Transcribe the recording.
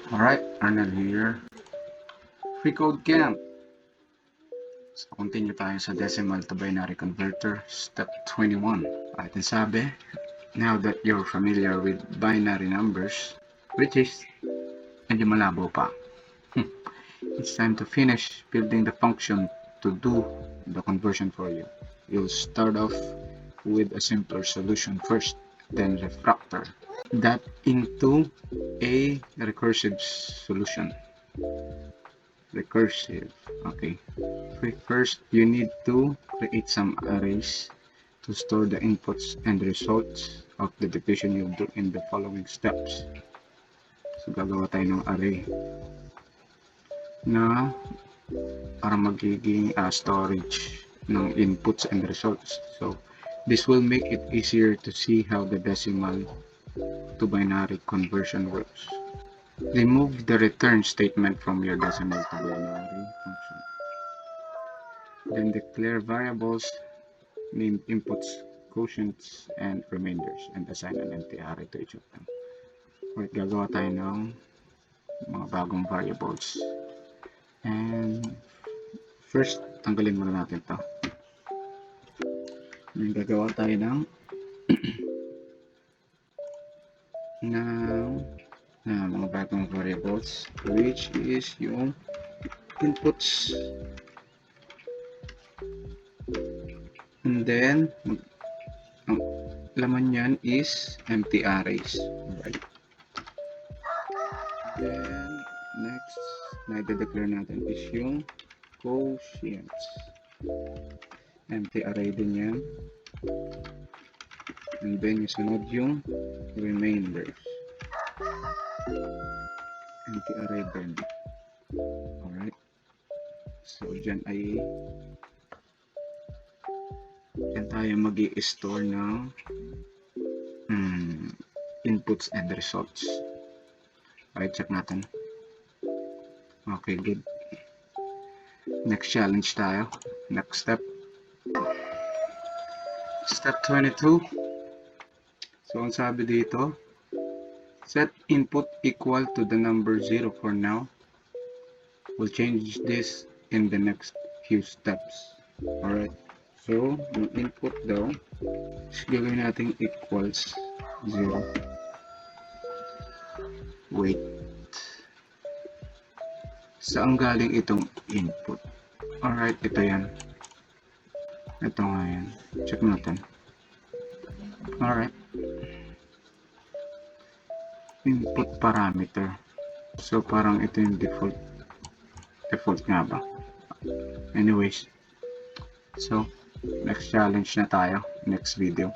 Alright, Arnel here. Freecodecamp. So, continue tayo sa decimal to binary converter, step 21. Atin sabi, now that you're familiar with binary numbers, which is medyo malabo pa, it's time to finish building the function to do the conversion for you. You'll start off with a simpler solution first, then refactor that into a recursive solution. Recursive. Okay. First, you need to create some arrays to store the inputs and results of the division you'll do in the following steps. So, gagawa tayo ng array na para magiging storage ng inputs and results. So, this will make it easier to see how the decimal to binary conversion works. Remove the return statement from your decimal to binary function. Then declare variables named inputs, quotients, and remainders, and assign an empty array to each of them. Alright, gagawa tayo ng mga bagong variables. And first, tanggalin muna natin ito. Then gagawa tayo ng mga bagong variables, which is yung inputs, and then ang laman yan is empty arrays. Right. Then next na i-declare natin is yung quotients, empty array din yan. And then yung sunod yung remainders, empty array din. Alright, so dyan tayo mag-i-store ng inputs and results. Alright, check natin. Okay, good. Next challenge tayo. Next step. Step 22. So, ang sabi dito, set input equal to the number 0 for now. We'll change this in the next few steps. Alright. So, yung input daw, gagawin natin equals 0. Wait. Saan galing itong input? Alright, ito yan. Ito nga yan. Check natin. Alright. Input parameter. So, parang ito yung default. Default nga ba? Anyways. So, next challenge na tayo. Next video.